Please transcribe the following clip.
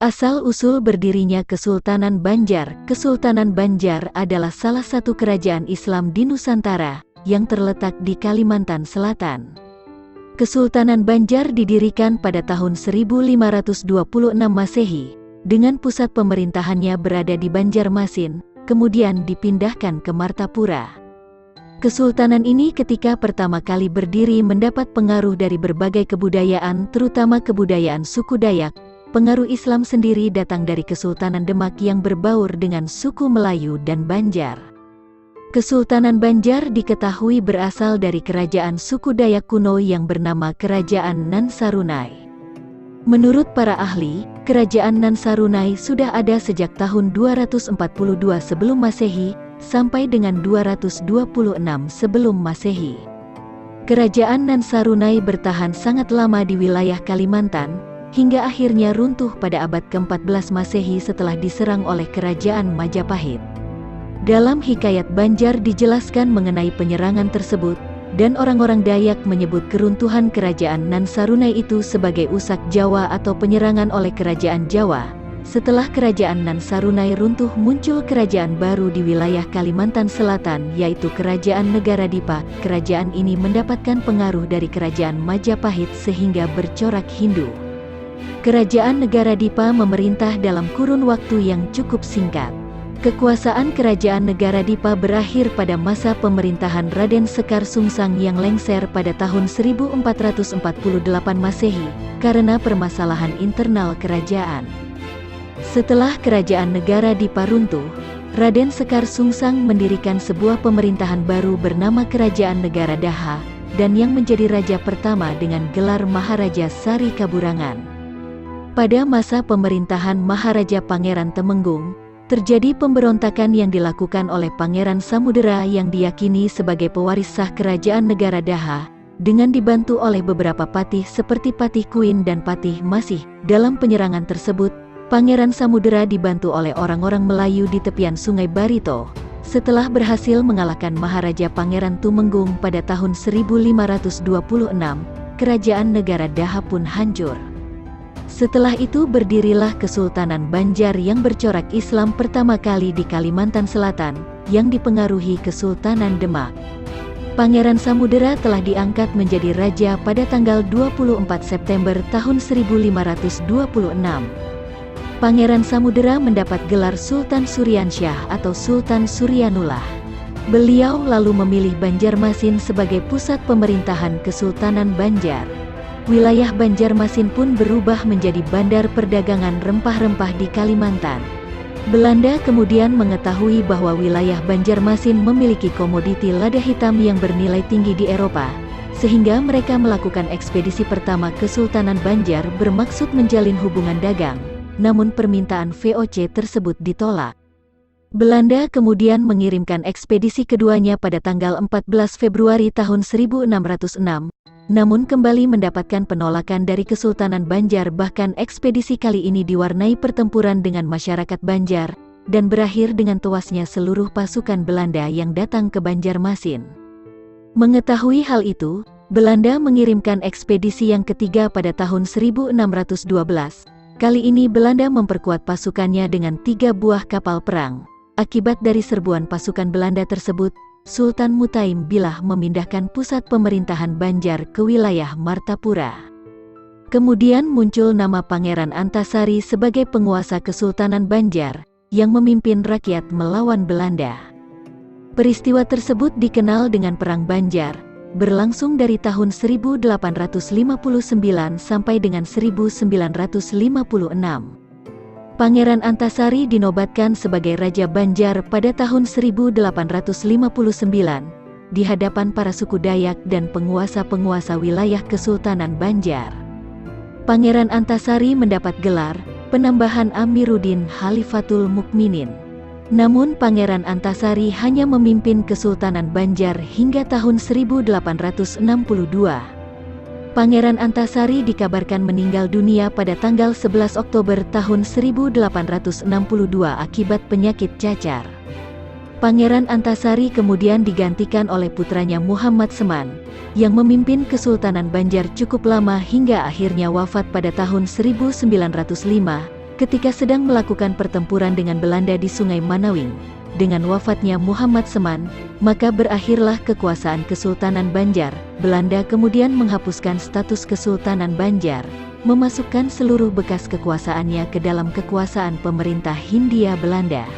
Asal-usul berdirinya Kesultanan Banjar. Kesultanan Banjar adalah salah satu kerajaan Islam di Nusantara, yang terletak di Kalimantan Selatan. Kesultanan Banjar didirikan pada tahun 1526 Masehi, dengan pusat pemerintahannya berada di Banjarmasin, kemudian dipindahkan ke Martapura. Kesultanan ini ketika pertama kali berdiri mendapat pengaruh dari berbagai kebudayaan, terutama kebudayaan suku Dayak. Pengaruh Islam sendiri datang dari Kesultanan Demak yang berbaur dengan suku Melayu dan Banjar. Kesultanan Banjar diketahui berasal dari kerajaan suku Dayak kuno yang bernama Kerajaan Nan Sarunai. Menurut para ahli, Kerajaan Nan Sarunai sudah ada sejak tahun 242 sebelum Masehi, sampai dengan 226 sebelum Masehi. Kerajaan Nan Sarunai bertahan sangat lama di wilayah Kalimantan, hingga akhirnya runtuh pada abad ke-14 Masehi setelah diserang oleh Kerajaan Majapahit. Dalam Hikayat Banjar dijelaskan mengenai penyerangan tersebut, dan orang-orang Dayak menyebut keruntuhan Kerajaan Nan Sarunai itu sebagai Usak Jawa atau penyerangan oleh Kerajaan Jawa. Setelah Kerajaan Nan Sarunai runtuh, muncul kerajaan baru di wilayah Kalimantan Selatan, yaitu Kerajaan Negara-Dipa. Kerajaan ini mendapatkan pengaruh dari Kerajaan Majapahit sehingga bercorak Hindu. Kerajaan Negara-Dipa memerintah dalam kurun waktu yang cukup singkat. Kekuasaan Kerajaan Negara-Dipa berakhir pada masa pemerintahan Raden Sekar Sungsang yang lengser pada tahun 1448 Masehi, karena permasalahan internal kerajaan. Setelah Kerajaan Negara-Dipa runtuh, Raden Sekar Sungsang mendirikan sebuah pemerintahan baru bernama Kerajaan Negara Daha, dan yang menjadi raja pertama dengan gelar Maharaja Sari Kaburangan. Pada masa pemerintahan Maharaja Pangeran Temenggung, terjadi pemberontakan yang dilakukan oleh Pangeran Samudera yang diyakini sebagai pewaris sah Kerajaan Negara Daha, dengan dibantu oleh beberapa patih seperti Patih Kuin dan Patih Masih. Dalam penyerangan tersebut, Pangeran Samudera dibantu oleh orang-orang Melayu di tepian Sungai Barito. Setelah berhasil mengalahkan Maharaja Pangeran Tumenggung pada tahun 1526, Kerajaan Negara Daha pun hancur. Setelah itu berdirilah Kesultanan Banjar yang bercorak Islam pertama kali di Kalimantan Selatan, yang dipengaruhi Kesultanan Demak. Pangeran Samudera telah diangkat menjadi raja pada tanggal 24 September tahun 1526. Pangeran Samudera mendapat gelar Sultan Suryansyah atau Sultan Suryanullah. Beliau lalu memilih Banjarmasin sebagai pusat pemerintahan Kesultanan Banjar. Wilayah Banjarmasin pun berubah menjadi bandar perdagangan rempah-rempah di Kalimantan. Belanda kemudian mengetahui bahwa wilayah Banjarmasin memiliki komoditi lada hitam yang bernilai tinggi di Eropa, sehingga mereka melakukan ekspedisi pertama Kesultanan Banjar bermaksud menjalin hubungan dagang, namun permintaan VOC tersebut ditolak. Belanda kemudian mengirimkan ekspedisi keduanya pada tanggal 14 Februari tahun 1606, namun kembali mendapatkan penolakan dari Kesultanan Banjar. Bahkan ekspedisi kali ini diwarnai pertempuran dengan masyarakat Banjar, dan berakhir dengan tewasnya seluruh pasukan Belanda yang datang ke Banjarmasin. Mengetahui hal itu, Belanda mengirimkan ekspedisi yang ketiga pada tahun 1612. Kali ini Belanda memperkuat pasukannya dengan 3 buah kapal perang. Akibat dari serbuan pasukan Belanda tersebut, Sultan Mutaim Billah memindahkan pusat pemerintahan Banjar ke wilayah Martapura. Kemudian muncul nama Pangeran Antasari sebagai penguasa Kesultanan Banjar, yang memimpin rakyat melawan Belanda. Peristiwa tersebut dikenal dengan Perang Banjar, berlangsung dari tahun 1859 sampai dengan 1956. Pangeran Antasari dinobatkan sebagai Raja Banjar pada tahun 1859, di hadapan para suku Dayak dan penguasa-penguasa wilayah Kesultanan Banjar. Pangeran Antasari mendapat gelar penambahan Amiruddin Khalifatul Mukminin. Namun Pangeran Antasari hanya memimpin Kesultanan Banjar hingga tahun 1862. Pangeran Antasari dikabarkan meninggal dunia pada tanggal 11 Oktober tahun 1862 akibat penyakit cacar. Pangeran Antasari kemudian digantikan oleh putranya Muhammad Seman, yang memimpin Kesultanan Banjar cukup lama hingga akhirnya wafat pada tahun 1905, ketika sedang melakukan pertempuran dengan Belanda di Sungai Manawing. Dengan wafatnya Muhammad Seman, maka berakhirlah kekuasaan Kesultanan Banjar. Belanda kemudian menghapuskan status Kesultanan Banjar, memasukkan seluruh bekas kekuasaannya ke dalam kekuasaan pemerintah Hindia Belanda.